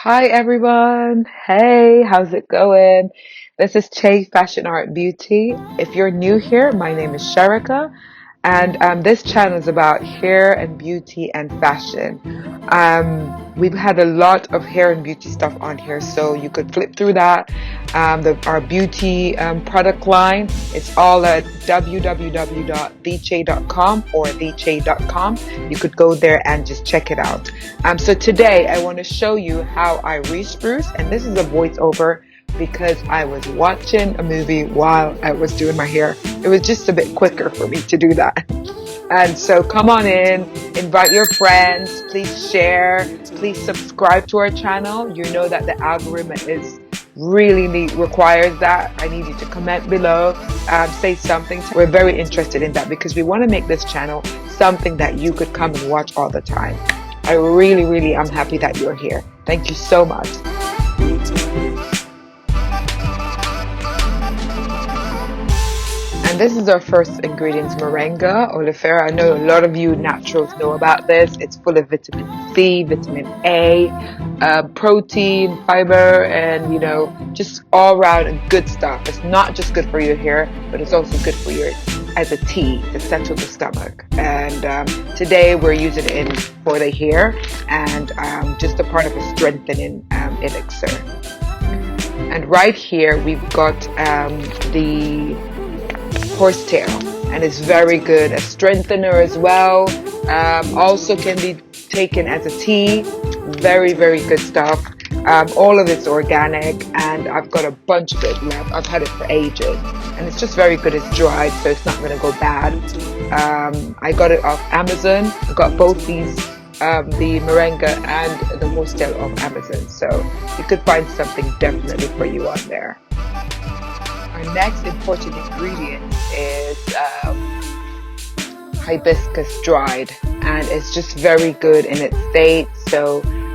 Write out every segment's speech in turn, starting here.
Hi everyone. Hey, how's it going? This is Chaye Fashion Art Beauty. If you're new here, my name is Sharika, and this channel is about hair and beauty and fashion. We've had a lot of hair and beauty stuff on here, so you could flip through that. Our beauty product line, it's all at www.thechay.com or thechay.com. You could go there and just check it out. So today I want to show you how I respruce, and this is a voiceover because I was watching a movie while I was doing my hair. It was just a bit quicker for me to do that. And so come on in, invite your friends, please share, please subscribe to our channel. You know that the algorithm is requires that. I need you to comment below, say something. We're very interested in that because we want to make this channel something that you could come and watch all the time. I really am happy that you're here. Thank you so much. And this is our first ingredients, Moringa Oleifera. I know a lot of you naturals know about this. It's full of vitamin C, vitamin A, protein, fiber, and just all around good stuff. It's not just good for your hair, but it's also good for your as a tea to settle the stomach. And today we're using it for the hair and just a part of a strengthening elixir. And right here we've got the Horsetail, and it's very good, a strengthener as well. Also can be taken as a tea. Very good stuff. All of it's organic, and I've got a bunch of it left. I've had it for ages, and it's just very good. It's dried, so it's not going to go bad. I got it off Amazon. I got both these, the Moringa and the Horsetail off Amazon, so you could find something definitely for you on there. Our next important ingredient is hibiscus dried, and it's just very good in its state.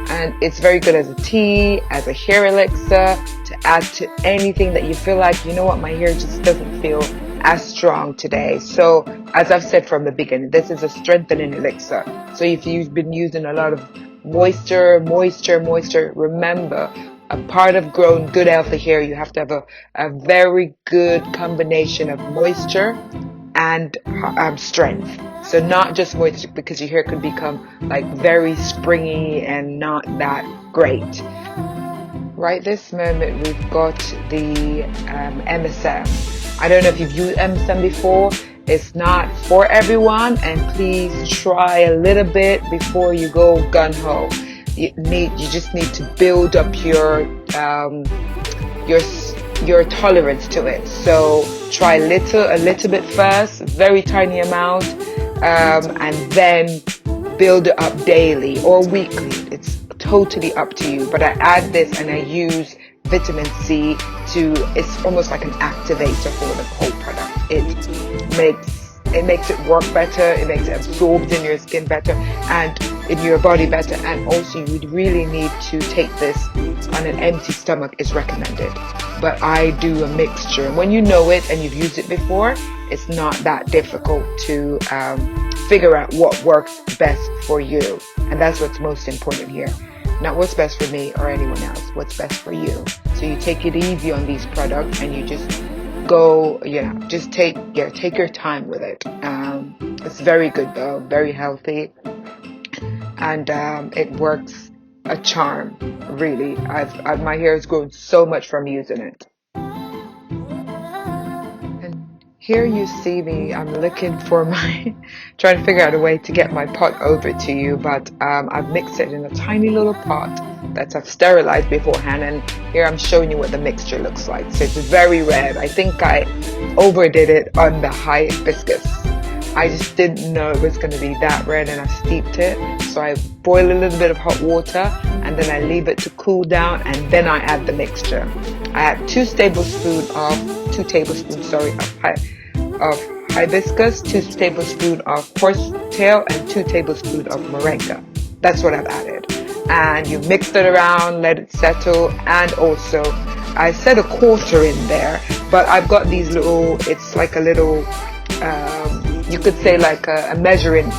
And it's very good as a tea, as a hair elixir, to add to anything that you feel like, you know what, my hair just doesn't feel as strong today. So as I've said from the beginning, this is a strengthening elixir. So if you've been using a lot of moisture, remember, a part of growing good healthy hair, you have to have a very good combination of moisture and strength. So not just moisture, because your hair could become like very springy and not that great. Right this moment we've got the MSM. I don't know if you've used MSM before. It's not for everyone, and please try a little bit before you go gung-ho. You just need to build up your tolerance to it. So try a little bit first, very tiny amount, and then build it up daily or weekly. It's totally up to you. But I add this and I use vitamin C it's almost like an activator for the whole product. It makes it work better, it makes it absorbed in your skin better and in your body better, and also you would really need to take this on an empty stomach is recommended. But I do a mixture. When you know it and you've used it before, it's not that difficult to figure out what works best for you, and that's what's most important here. Not what's best for me or anyone else, what's best for you. So you take it easy on these products and you just go, just take your time with it. It's very good though, very healthy, and it works a charm, really. My hair has grown so much from using it. And here you see me, I'm looking for trying to figure out a way to get my pot over to you, but I've mixed it in a tiny little pot that I've sterilized beforehand, and here I'm showing you what the mixture looks like. So it's very red. I think I overdid it on the hibiscus. I just didn't know it was going to be that red, and I steeped it. So I boil a little bit of hot water, and then I leave it to cool down, and then I add the mixture. I add 2 tablespoons of hibiscus, 2 tablespoons of horsetail, and 2 tablespoons of moringa. That's what I've added. And you mix it around, let it settle, and also I said a quarter in there, but I've got these little, it's like a little, you could say like a measuring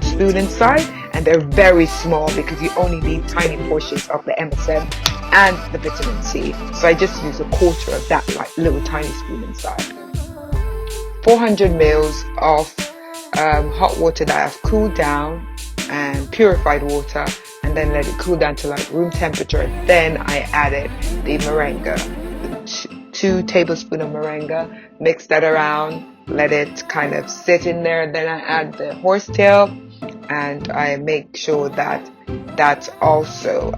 spoon inside, and they're very small because you only need tiny portions of the MSM and the vitamin C. So I just use a quarter of that, like little tiny spoon inside. 400 mils of hot water that I've cooled down, and purified water, and then let it cool down to like room temperature. Then I added the moringa, 2 tablespoons of moringa, mix that around, let it kind of sit in there. Then I add the horsetail, and I make sure that that's also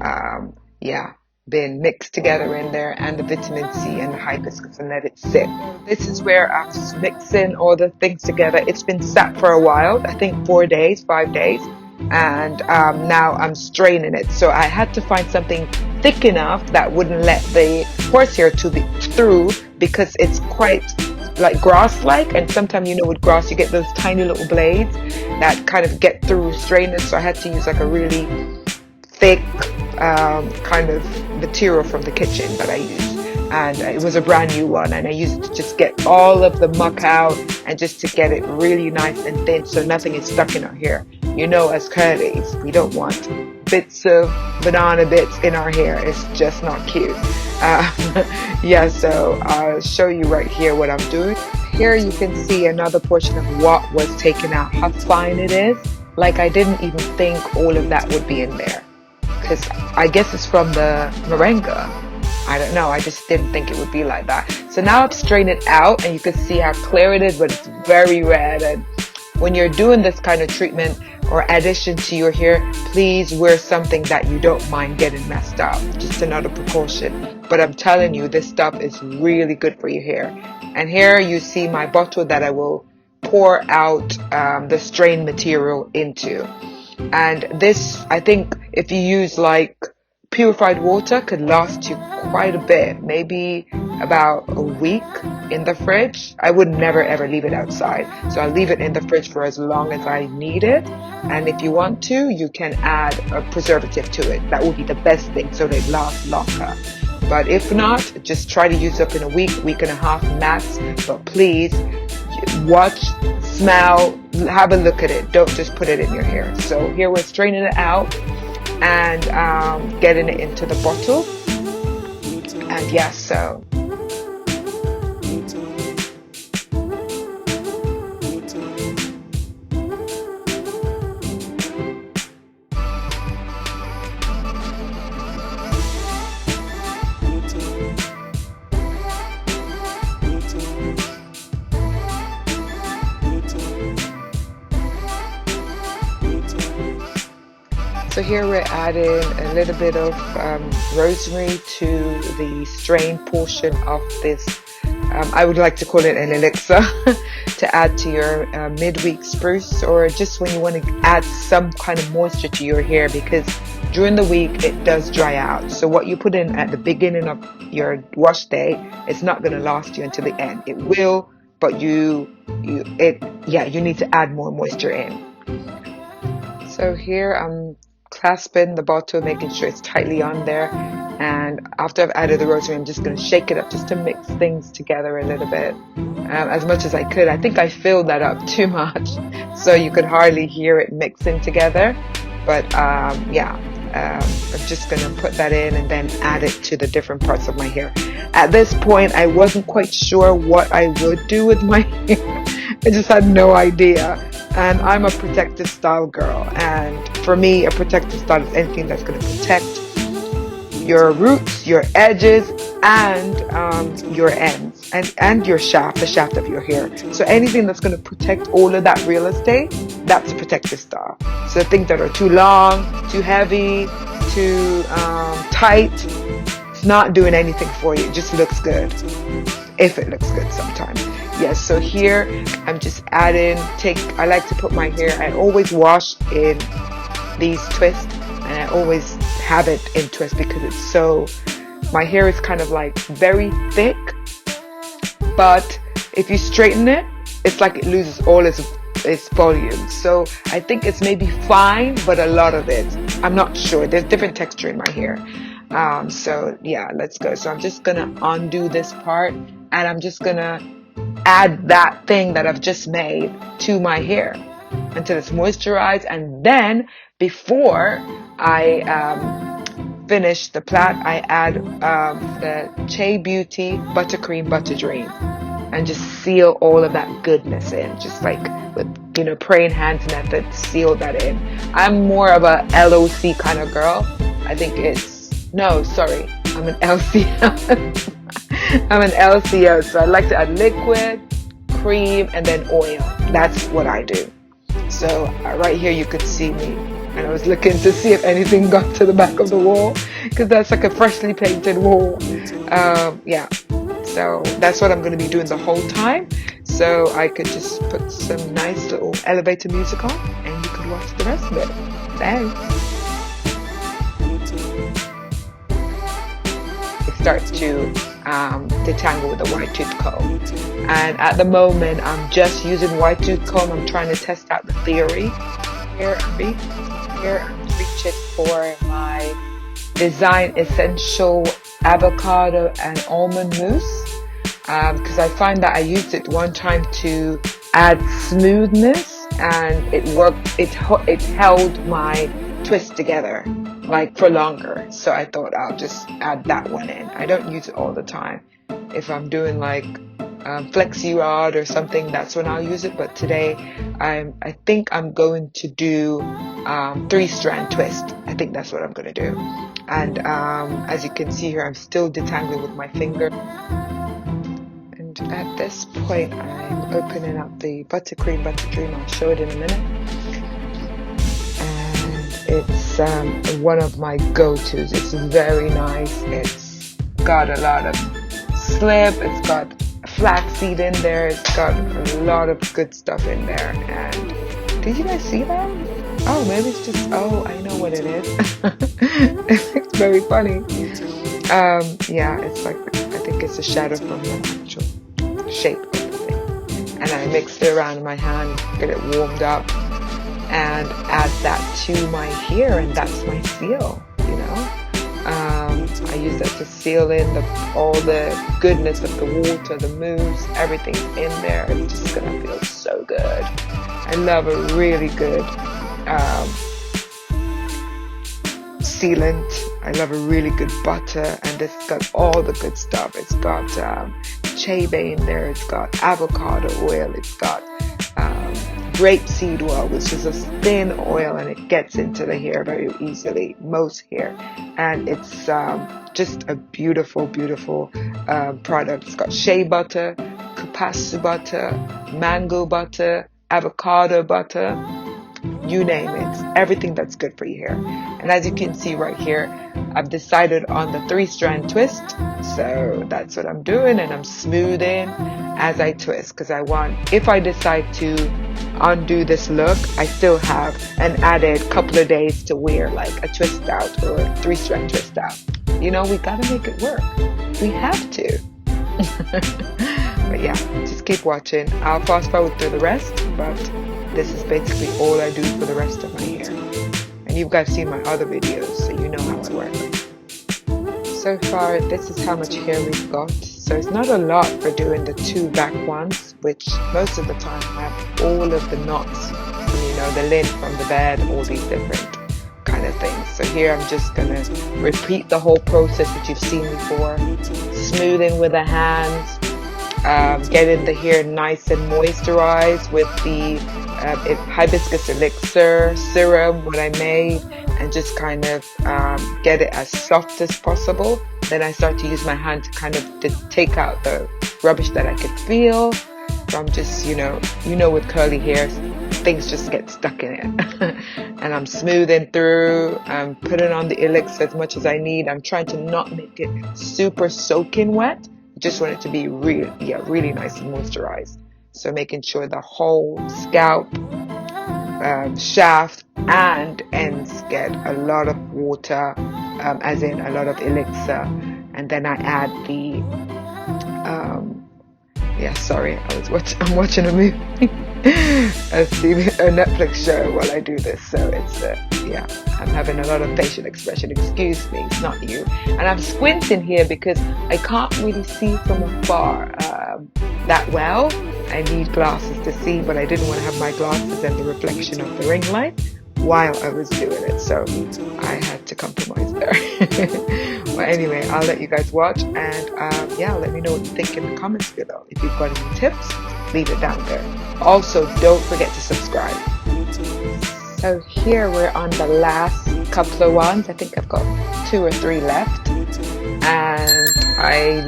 been mixed together in there, and the vitamin C and the hibiscus, and let it sit. This is where after mixing all the things together, it's been sat for a while, I think 4 days, 5 days, and now I'm straining it. So I had to find something thick enough that wouldn't let the horsehair through, because it's quite like grass-like, and sometimes, you know, with grass you get those tiny little blades that kind of get through strainers. So I had to use like a really thick kind of material from the kitchen that I used, and it was a brand new one, and I used it to just get all of the muck out and just to get it really nice and thin so nothing is stuck in our hair. You know, as curlies, we don't want bits of banana bits in our hair. It's just not cute. So I'll show you right here what I'm doing. Here you can see another portion of what was taken out, how fine it is. Like, I didn't even think all of that would be in there, because I guess it's from the moringa. I don't know, I just didn't think it would be like that. So now I've strained it out, and you can see how clear it is, but it's very red. And when you're doing this kind of treatment or addition to your hair, please wear something that you don't mind getting messed up. Just another precaution. But I'm telling you, this stuff is really good for your hair. And here you see my bottle that I will pour out the strained material into. And this, I think, if you use like purified water, could last you quite a bit, maybe about a week in the fridge. I would never ever leave it outside, so I'll leave it in the fridge for as long as I need it. And if you want to, you can add a preservative to it. That would be the best thing, so they last longer. But if not, just try to use up in a week and a half max. But please watch, smell, have a look at it. Don't just put it in your hair. So here we're straining it out and getting it into the bottle. And yes, so here we're adding a little bit of rosemary to the strained portion of this. I would like to call it an elixir to add to your midweek spruce, or just when you want to add some kind of moisture to your hair, because during the week it does dry out. So what you put in at the beginning of your wash day, it's not going to last you until the end. It will, but you need to add more moisture in. So here I'm clasping the bottle, making sure it's tightly on there, and after I've added the rosemary, I'm just going to shake it up just to mix things together a little bit, as much as I could. I think I filled that up too much, so you could hardly hear it mixing together, but I'm just going to put that in and then add it to the different parts of my hair. At this point, I wasn't quite sure what I would do with my hair. I just had no idea. And I'm a protective style girl, and for me, a protective style is anything that's going to protect your roots, your edges, and your ends, and your shaft, the shaft of your hair. So anything that's going to protect all of that real estate, that's a protective style. So things that are too long, too heavy, too tight, it's not doing anything for you. It just looks good, if it looks good sometimes. Yes, so here I'm just adding, I like to put my hair, I always wash in these twists, and I always have it in twist because my hair is kind of like very thick, but if you straighten it, it's like it loses all its volume. So I think it's maybe fine, but a lot of it, I'm not sure. There's different texture in my hair. So yeah, let's go. So I'm just gonna undo this part, and I'm just gonna add that thing that I've just made to my hair until it's moisturized. And then, before I finish the plait, I add the Chaye Beauty Buttercream Butter Dream and just seal all of that goodness in, just like with, you know, praying hands method, seal that in. I'm more of a LOC kind of girl. I think no, sorry, I'm an LCO. I'm an LCO, so I like to add liquid, cream, and then oil. That's what I do. So right here you could see me, and I was looking to see if anything got to the back of the wall, because that's like a freshly painted wall. Yeah, so that's what I'm going to be doing the whole time. So I could just put some nice little elevator music on, and you could watch the rest of it. Thanks. It starts to detangle with the white tooth comb, and at the moment I'm just using white tooth comb. I'm trying to test out the theory. Here I'm reaching for my Design Essential Avocado and Almond Mousse, because I find that I used it one time to add smoothness, and it worked. It held my twist together like for longer, so I thought I'll just add that one in. I don't use it all the time. If I'm doing like flexi rod or something, that's when I'll use it. But today I think I'm going to do 3-strand twist. I think that's what I'm going to do. And as you can see here, I'm still detangling with my finger. And at this point, I'm opening up the Buttercream Butter Dream. I'll show it in a minute. It's one of my go-tos. It's very nice. It's got a lot of slip. It's got flaxseed in there. It's got a lot of good stuff in there. And did you guys see that? Oh, maybe it's just, oh, I know what it is. It's very funny. Yeah, it's like, I think it's a shadow from the actual shape of the thing. And I mixed it around in my hand, get it warmed up, and add that to my hair, and that's my seal, you know. I use that to seal in all the goodness of the water, the mousse, everything's in there. It's just gonna feel so good. I love a really good sealant. I love a really good butter, and it's got all the good stuff. It's got Chaye Baes in there. It's got avocado oil. It's got grapeseed oil, which is a thin oil, and it gets into the hair very easily, most hair. And it's just a beautiful, beautiful product. It's got shea butter, kupasu butter, mango butter, avocado butter, you name it. Everything that's good for your hair. And as you can see right here, I've decided on the 3-strand twist. So that's what I'm doing, and I'm smoothing as I twist, because I want, if I decide to undo this look, I still have an added couple of days to wear like a twist out or a 3-strand twist out. You know, we gotta make it work. We have to. But yeah, just keep watching. I'll fast forward through the rest, but this is basically all I do for the rest of my hair. And you guys seen my other videos, so you know how I work. So far, this is how much hair we've got. So it's not a lot for doing the 2 back ones, which most of the time have all of the knots, you know, the lint from the bed, all these different kind of things. So here I'm just gonna repeat the whole process that you've seen before, smoothing with the hands, getting the hair nice and moisturized with the Hibiscus Elixir serum, what I made, and just kind of get it as soft as possible. Then I start to use my hand to kind of take out the rubbish that I could feel from just, you know, with curly hair, things just get stuck in it. And I'm smoothing through, I'm putting on the elixir as much as I need. I'm trying to not make it super soaking wet. I just want it to be really nice and moisturized. So making sure the whole scalp, shaft and ends get a lot of water, as in a lot of elixir. And then I add the, I'm watching a movie, a Netflix show while I do this. So it's, I'm having a lot of facial expression. Excuse me, it's not you. And I'm squinting here because I can't really see from afar that well. I need glasses to see, but I didn't want to have my glasses and the reflection of the ring light. while I was doing it. So I had to compromise there. But anyway, I'll let you guys watch, and yeah, let me know what you think in the comments below. If you've got any tips, leave it down there. Also, don't forget to subscribe. So here we're on the last couple of ones. I think I've got 2 or 3 left. And I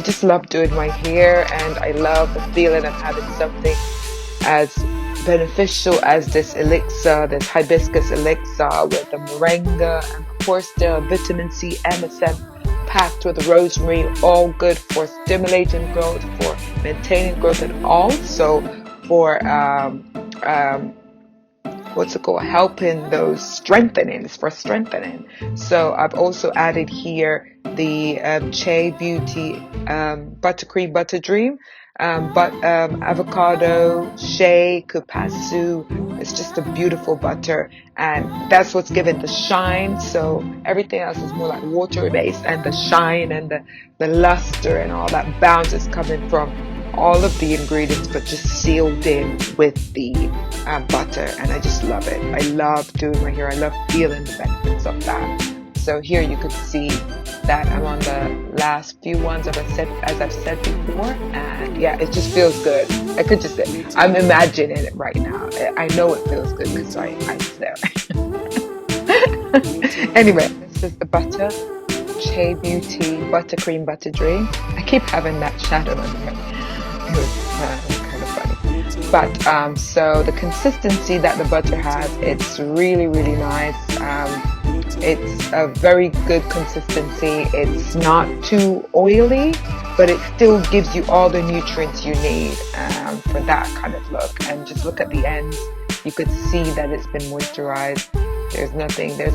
just love doing my hair, and I love the feeling of having something as beneficial as this elixir, this hibiscus elixir with the moringa and the horsetail, vitamin C, MSM, packed with rosemary, all good for stimulating growth, for maintaining growth, and also for helping those strengthenings, for strengthening. So I've also added here the Chaye Beauty Buttercream Butter Dream, avocado, shea, kupasu. It's just a beautiful butter, and that's what's given the shine. So everything else is more like water based, and the shine and the luster and all that bounce is coming from all of the ingredients, but just sealed in with the butter, and I just love it. I love doing my hair. I love feeling the benefits of that. So here you can see that I'm on the last few ones, as I've said before, and yeah, it just feels good. I could just say, I'm imagining it right now. I know it feels good because I was there. Anyway, this is the butter, Chaye Beauty Buttercream Butter Dream. I keep having that shadow on there. It was kind of funny. But so the consistency that the butter has, it's really, really nice. It's a very good consistency. It's not too oily, but it still gives you all the nutrients you need for that kind of look. And just look at the ends. You could see that it's been moisturized. There's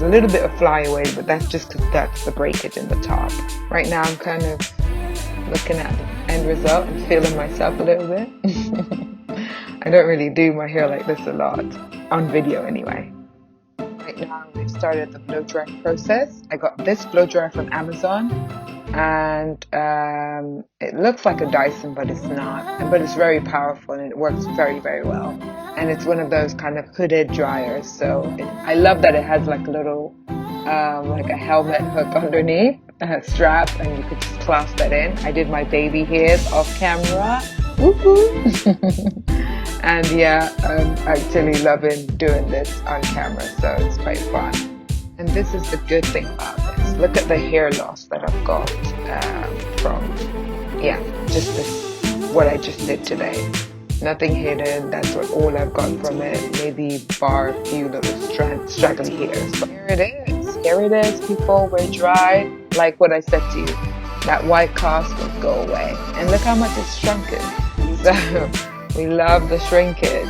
a little bit of flyaway, but that's just because that's the breakage in the top. Right now I'm kind of looking at the end result and feeling myself a little bit. I don't really do my hair like this a lot, on video anyway. Right now we've started the blow dry process. I got this blow dryer from Amazon, and it looks like a Dyson, but it's not. But it's very powerful, and it works very, very well. And it's one of those kind of hooded dryers, so I love that it has like a little like a helmet hook underneath, a strap, and you could just clasp that in. I did my baby hairs off camera. Woohoo! And yeah, I'm actually loving doing this on camera, so it's quite fun. And this is the good thing about this. Look at the hair loss that I've got from, yeah, just this, what I just did today. Nothing hidden, that's all I've got from it. Maybe bar a few little straggly hairs. But here it is, people. We're dry. Like what I said to you, that white cast will go away. And look how much it's shrunken. So we love the shrinkage.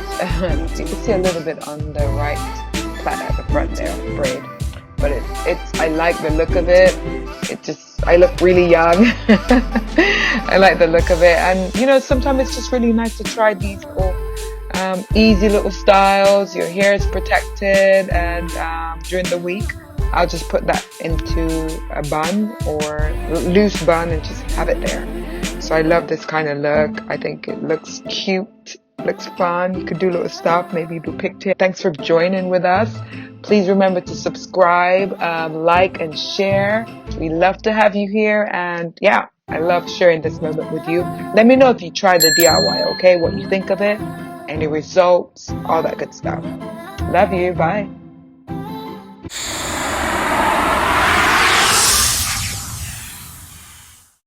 You can see a little bit on the right plait at the front there, the braid. But I like the look of it. I look really young. I like the look of it. And you know, sometimes it's just really nice to try these little easy little styles. Your hair is protected, and during the week I'll just put that into a bun or loose bun and just have it there. So I love this kind of look. I think it looks cute, looks fun. You could do little stuff, maybe do pigtail. Thanks for joining with us. Please remember to subscribe, like, and share. We love to have you here, and yeah, I love sharing this moment with you. Let me know if you try the DIY, okay? What you think of it, any results, all that good stuff. Love you. Bye.